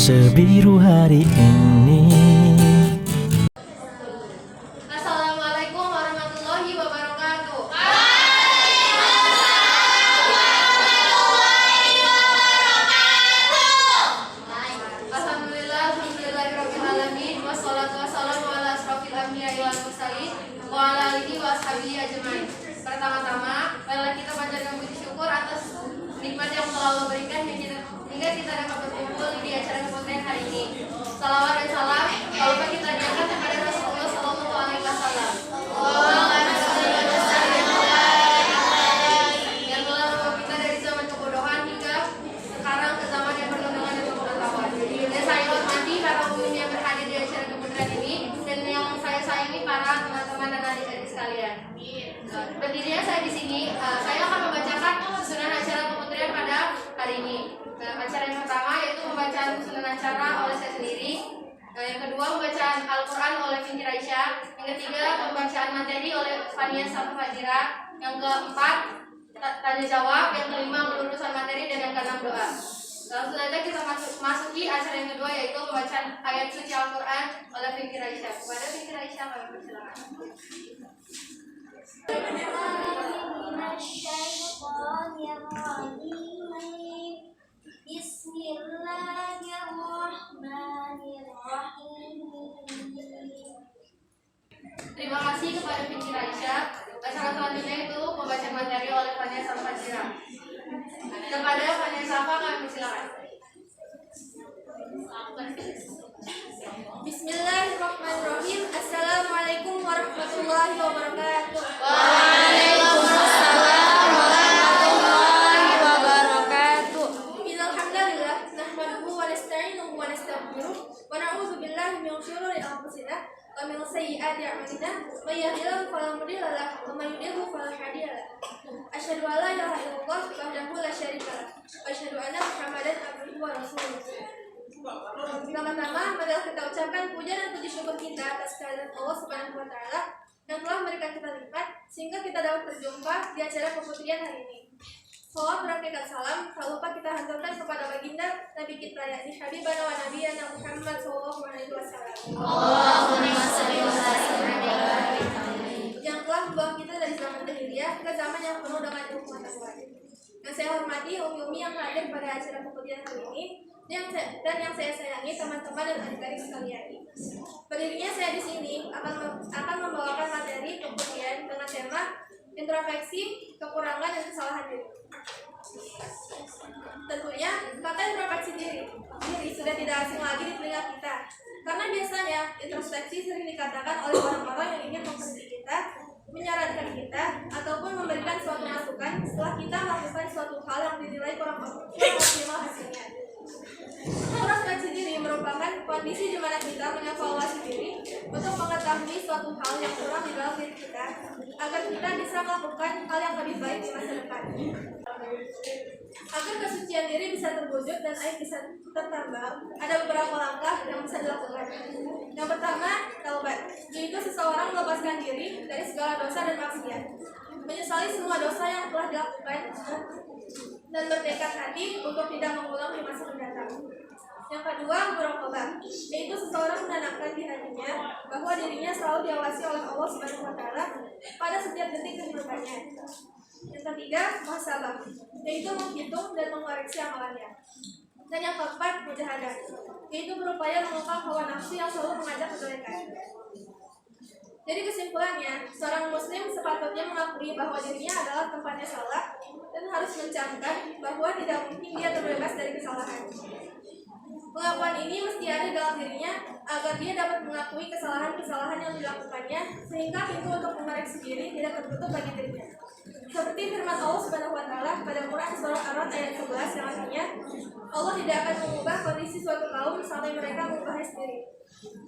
sebiru hari ini. Assalamualaikum warahmatullahi wabarakatuh. Alhamdulillahirobbilalamin. Wassalatu wassalamu ala asrofil anbiya'i wal mursalin wa ala alihi wa ashabihi ajmain. Pertama-tama, marilah kita panjatkan puji syukur atas nikmat yang telah Allah berikan hingga kita dapat berkumpul di acara kementerian hari ini. Salawat dan salam tak lupa kita niatkan kepada Rasulullah Sallallahu Alaihi Wasallam yang telah membawa kita dari zaman kebodohan hingga sekarang ke zaman yang penuh dengan ilmu pengetahuan. Dan saya hormati para umum yang berhadir di acara kementerian ini dan yang saya sayangi para teman-teman dan adik-adik sekalian. Berdirinya saya di sini, saya akan membacakan susunan acara kementerian pada hari ini. Acara yang pertama yaitu pembacaan susunan acara oleh saya sendiri. Yang kedua pembacaan Al-Quran oleh Binti Raisya. Yang ketiga pembacaan materi oleh Fania Safa Fajira. Yang keempat tanya jawab. Yang kelima pelurusan materi dan yang keenam doa. Langsung saja kita masuki acara yang kedua yaitu pembacaan ayat suci Al-Quran oleh Binti Raisya. Kepada Binti Raisya kami persilakan. Terima kasih kepada Binti Raisya. Acara selanjutnya itu pembacaan materi oleh Fania Safa Fajira. Kepada Fania Safa kami persilakan. Bismillahirrahmanirrahim. Assalamualaikum warahmatullahi wabarakatuh. Waalaikumsalam warahmatullahi wabarakatuh. Innal hamdalillah nahmaduhu wa nasta'inuhu wa nastaghfiruh wa na'udzu billahi min syururi anfusina wa min sayyiati a'malina. May yahdihillahu fala mudilla lahu wa may yudlil fala hadiya lahu. Asyhadu an la ilaha illallah wahdahu la syarika lahu wa asyhadu anna Muhammadan abduhu wa rasuluh. Pertama-tama, marilah kita ucapkan puja dan puji syukur kita atas kehadiran Allah Subhanahu wa Ta'ala yang telah memberikan kita nikmat sehingga kita dapat berjumpa di acara kementerian hari ini. Salawat berakikat salam tak lupa kita hantarkan kepada baginda Nabi kita yakni Habibana wa Nabiyana Muhammad sallallahu alaihi wasallam. Allahumma shalli wa sallim. Yang telah membawa kita dari zaman jahiliyah ke zaman yang penuh dengan ilmu pengetahuan. Yang saya hormati umi-umi yang hadir pada acara kementerian hari ini dan yang saya sayangi teman-teman dan adik-adik sekalian. Berdirinya saya di sini akan membawakan materi kemudian dengan tema introspeksi, kekurangan dan kesalahan diri. Tentunya kata introspeksi diri sudah tidak asing lagi di telinga kita, karena biasanya introspeksi sering dikatakan oleh orang-orang yang ingin mengkritik kita, menyarankan kita, ataupun memberikan suatu masukan setelah kita melakukan suatu hal yang dinilai kurang maksimal hasilnya. Introspeksi diri merupakan kondisi di mana kita mengevaluasi diri untuk mengetahui suatu hal yang kurang di dalam diri kita agar kita bisa melakukan hal yang lebih baik di masa depan. Agar kesucian diri bisa terwujud dan aib bisa tertambah, ada beberapa langkah yang bisa dilakukan. Yang pertama, taubat, yaitu seseorang melepaskan diri dari segala dosa dan maksiat, menyesali semua dosa yang telah dilakukan dan bertekad hati untuk tidak mengulang di masa mendatang. Yang kedua, muraqabah, yaitu seseorang menanamkan di hatinya bahwa dirinya selalu diawasi oleh Allah Subhanahu wa Ta'ala pada setiap detik kehidupannya. Yang ketiga, muhasabah, yaitu menghitung dan mengoreksi amalannya. Dan yang keempat, mujahadah, yaitu berupaya mengungkap hawa nafsu yang selalu mengajak kejelekan. Jadi kesimpulannya, seorang muslim sepatutnya mengakui bahwa dirinya adalah tempatnya salah dan harus mencamkan bahwa tidak mungkin dia terbebas dari kesalahan. Pengakuan ini mesti ada dalam dirinya agar dia dapat mengakui kesalahan-kesalahan yang dilakukannya sehingga pintu untuk mengoreksi diri tidak tertutup bagi dirinya. Seperti firman Allah Subhanahu wa Ta'ala pada Quran surah Ar-Ra'd ayat 11 yang artinya Allah tidak akan mengubah kondisi suatu kaum sampai mereka mengubahnya sendiri.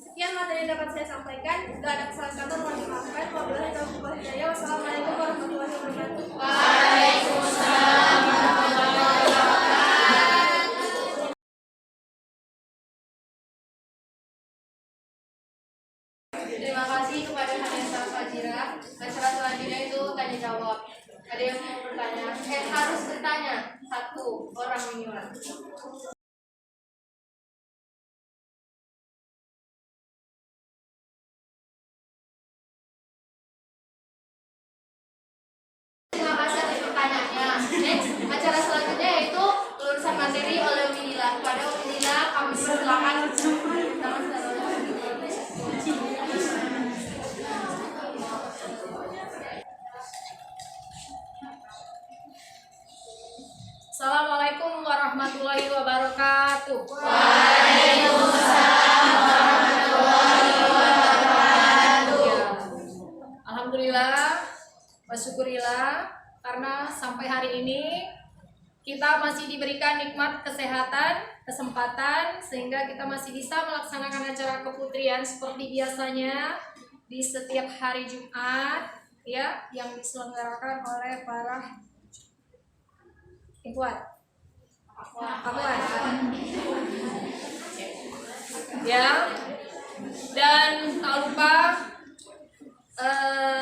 Sekian materi yang dapat saya sampaikan. Jika ada kesalahan kata mohon dimaafkan. Wabillahi taufiq wal hidayah. Wassalamualaikum warahmatullahi wabarakatuh. Waalaikumsalam warahmatullahi wabarakatuh. Terima kasih kepada Fania Safa Fajira. Acara selanjutnya itu tanya jawab. Ada yang mau bertanya? Harus bertanya satu orang minimal. Assalamualaikum warahmatullahi wabarakatuh. Alhamdulillah, bersyukurillah karena sampai hari ini kita masih diberikan nikmat kesehatan, kesempatan sehingga kita masih bisa melaksanakan acara keputrian seperti biasanya di setiap hari Jumat ya yang diselenggarakan oleh para ikhwan. Ya. Dan tak lupa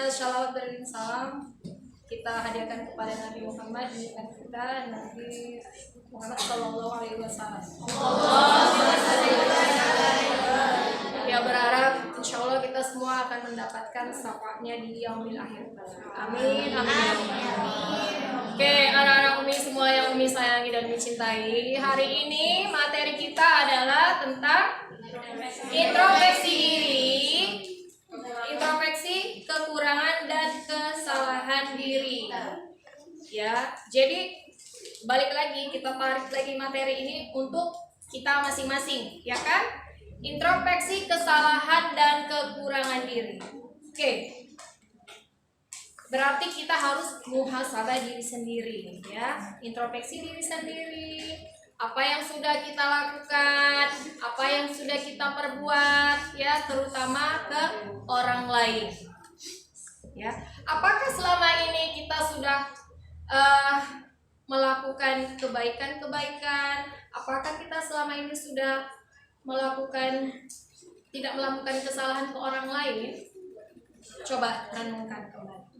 shalawat dan salam kita hadiahkan kepada Nabi Muhammad dan kita Nabi Muhammad Sallallahu Alaihi Wasallam. Ya berharap insya Allah kita semua akan mendapatkan syafaatnya di yaumil akhir. Amin, amin. Oke, anak-anak Umi semua yang Umi sayangi dan Umi cintai, hari ini materi kita adalah tentang introspeksi diri, introspeksi kekurangan dan kesalahan diri. Ya, jadi balik lagi kita tarik lagi materi ini untuk kita masing-masing, ya kan? Introspeksi kesalahan dan kekurangan diri. Oke. Berarti kita harus muhasabah diri sendiri, ya. Introspeksi diri sendiri. Apa yang sudah kita lakukan, apa yang sudah kita perbuat, ya, terutama ke orang lain. Ya. Apakah selama ini kita sudah melakukan kebaikan-kebaikan? Apakah kita selama ini sudah tidak melakukan kesalahan ke orang lain? Coba renungkan kembali.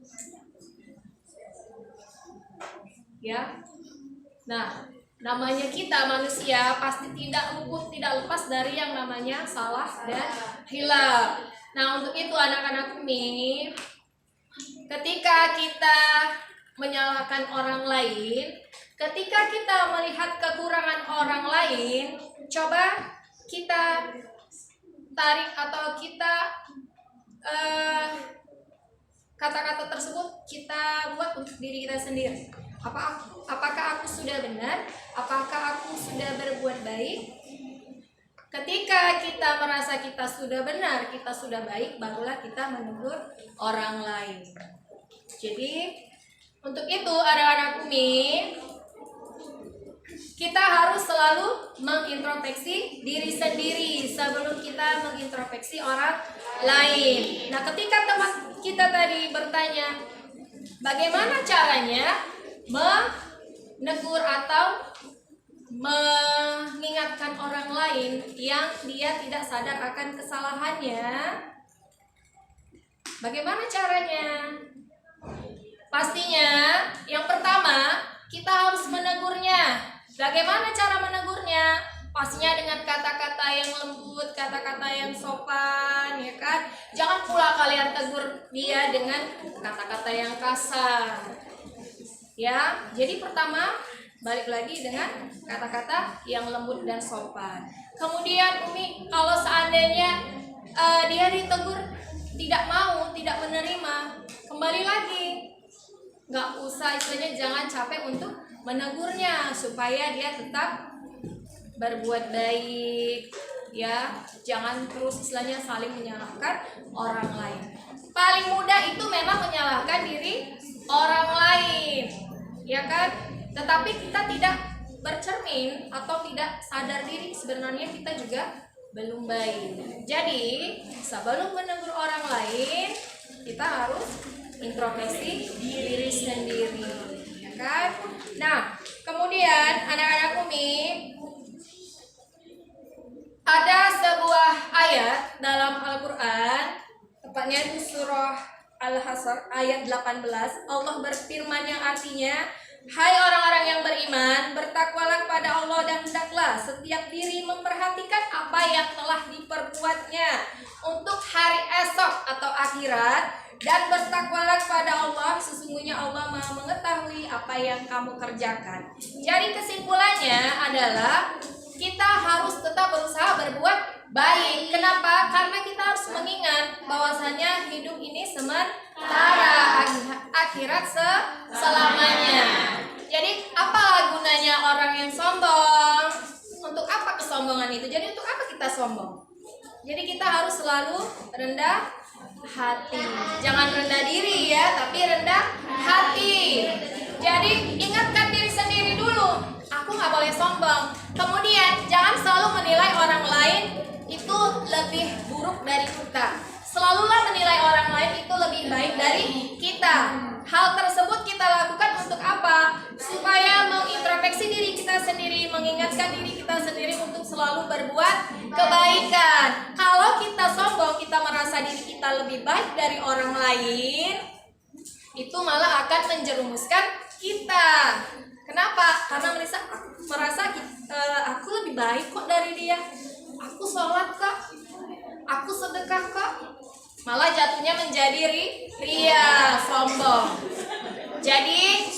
Ya. Nah, namanya kita manusia pasti tidak luput, tidak lepas dari yang namanya salah dan hilaf. Nah, untuk itu anak-anak Umi, ketika kita menyalahkan orang lain, ketika kita melihat kekurangan orang lain, coba kita tarik atau kita kata-kata tersebut kita buat untuk diri kita sendiri. Apakah aku sudah benar? Apakah aku sudah berbuat baik? Ketika kita merasa kita sudah benar, kita sudah baik, barulah kita menegur orang lain. Jadi, untuk itu anak-anak Umi, kita harus selalu mengintrospeksi diri sendiri sebelum kita mengintrospeksi orang lain. Nah, ketika teman kita tadi bertanya, bagaimana caranya menegur atau mengingatkan orang lain yang dia tidak sadar akan kesalahannya? Bagaimana caranya? Pastinya yang pertama kita harus menegurnya. Bagaimana cara menegurnya? Pastinya dengan kata-kata yang lembut, kata-kata yang sopan, ya kan? Jangan pula kalian tegur dia dengan kata-kata yang kasar. Ya, jadi pertama balik lagi dengan kata-kata yang lembut dan sopan. Kemudian Umi, kalau seandainya dia ditegur tidak mau, tidak menerima, kembali lagi, nggak usah, istilahnya jangan capek untuk menegurnya supaya dia tetap berbuat baik, ya. Jangan terus istilahnya saling menyalahkan orang lain. Paling mudah itu memang menyalahkan diri orang lain, ya kan? Tetapi kita tidak bercermin atau tidak sadar diri sebenarnya kita juga belum baik. Jadi sebelum menegur orang lain kita harus introspeksi diri sendiri, ya kan? Nah, kemudian anak-anak Umi, ada sebuah ayat dalam Al-Quran, tepatnya di surah Al-Hasr ayat 18, Allah berfirman yang artinya, hai orang-orang yang beriman, bertakwalah kepada Allah dan hendaklah setiap diri memperhatikan apa yang telah diperbuatnya untuk hari esok atau akhirat, dan bertakwalah kepada Allah, sesungguhnya Allah Maha mengetahui apa yang kamu kerjakan. Jadi kesimpulannya adalah kita harus tetap berusaha baik. Kenapa? Karena kita harus mengingat bahwasanya hidup ini sementara, akhirat selamanya. Jadi apalah gunanya orang yang sombong? Untuk apa kesombongan itu? Jadi untuk apa kita sombong? Jadi kita harus selalu rendah hati. Jangan rendah diri ya, tapi rendah hati. Jadi ingatkan diri sendiri dulu. Aku nggak boleh sombong. Kemudian jangan selalu menilai orang lain itu lebih buruk dari kita. Selalulah menilai orang lain itu lebih baik dari kita. Hal tersebut kita lakukan untuk apa? Supaya mengintrospeksi diri kita sendiri, mengingatkan diri kita sendiri untuk selalu berbuat kebaikan. Kalau kita sombong, kita merasa diri kita lebih baik dari orang lain, itu malah akan menjerumuskan kita. Kenapa? Karena merasa aku lebih baik kok dari dia. Aku sholat kok, aku sedekah kok. Malah jatuhnya menjadi ria, sombong. Jadi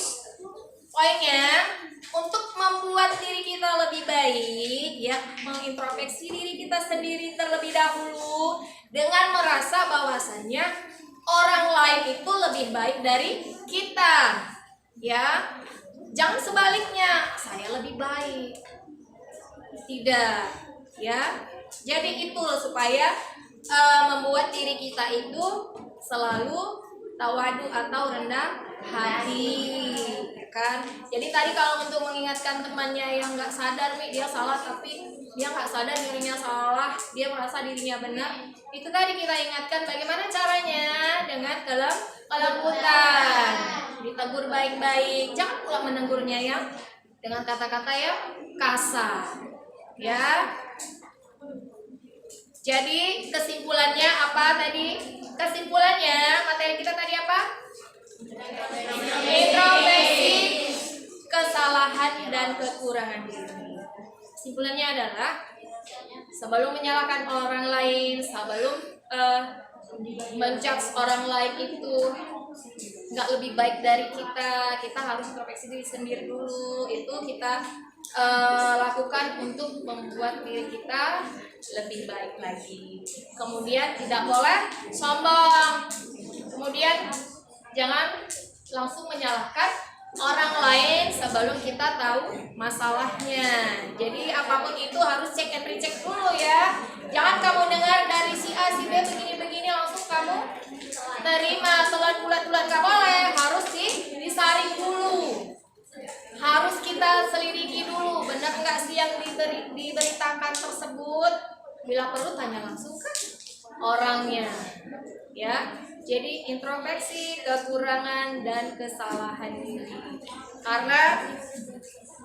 poinnya untuk membuat diri kita lebih baik, ya, mengintrospeksi diri kita sendiri terlebih dahulu dengan merasa bahwasannya orang lain itu lebih baik dari kita, ya. Jangan sebaliknya, saya lebih baik. Tidak, ya. Jadi itu supaya membuat diri kita itu selalu tawadu atau rendah hati, ya kan? Jadi tadi kalau untuk mengingatkan temannya yang nggak sadar nih dia salah, tapi dia nggak sadar dirinya salah, dia merasa dirinya benar, itu tadi kita ingatkan bagaimana caranya dengan kelembutan, ditegur baik-baik, jangan pula menegurnya yang dengan kata-kata yang kasar, ya. Jadi kesimpulannya apa tadi? Kesimpulannya materi kita tadi apa? Introspeksi kesalahan dan kekurangan diri. Kesimpulannya adalah sebelum menyalahkan orang lain, sebelum menjudge orang lain itu nggak lebih baik dari kita, kita harus introspeksi diri sendiri dulu. Itu kita lakukan untuk membuat diri kita lebih baik lagi. Kemudian tidak boleh sombong. Kemudian jangan langsung menyalahkan orang lain sebelum kita tahu masalahnya. Jadi apapun itu harus cek and recheck dulu ya. Jangan kamu dengar dari si A, si B begini-begini langsung kamu terima bulat-bulat nggak boleh. Harus disaring dulu. Harus kita selidiki dulu, benar nggak sih yang diberitakan tersebut. Bila perlu tanya langsung ke orangnya, ya. Jadi introspeksi kekurangan dan kesalahan diri, karena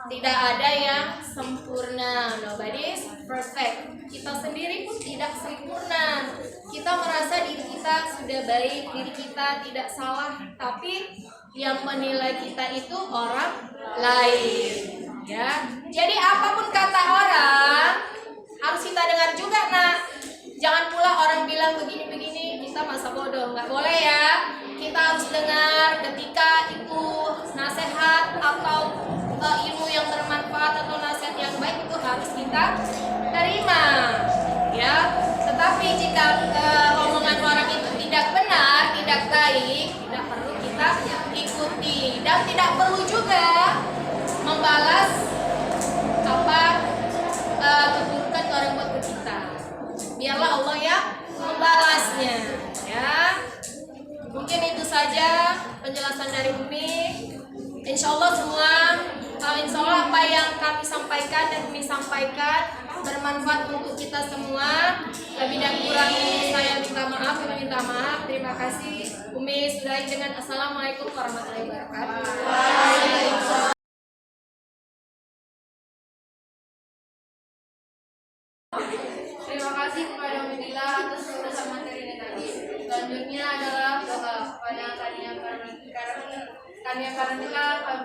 tidak ada yang sempurna, nobody is perfect. Kita sendiri pun tidak sempurna. Kita merasa diri kita sudah baik, diri kita tidak salah, tapi yang menilai kita itu orang lain, ya. Jadi apapun kata orang harus kita dengar juga, nak. Jangan pula orang bilang begini-begini kita masa bodoh, nggak boleh ya. Kita harus dengar ketika itu nasihat atau ilmu yang bermanfaat atau nasihat yang baik itu harus kita terima, ya. Tetapi jika omongan orang itu tidak benar, tidak baik, tidak perlu kita ikuti, dan tidak perlu juga membalas apa keburukan orang buat ke kita. Biarlah Allah yang membalasnya, ya. Mungkin itu saja penjelasan dari Umi. Insya Allah apa yang kami sampaikan dan Umi sampaikan bermanfaat untuk kita semua. Lebih dan kurang saya minta maaf, kami minta maaf. Terima kasih. Umi sudahi dengan Assalamualaikum warahmatullahi wabarakatuh. Terima kasih kepada Umidillah atas penjelasan materi ini tadi. Selanjutnya adalah doa kepada Tania Karantika, kami persilakan.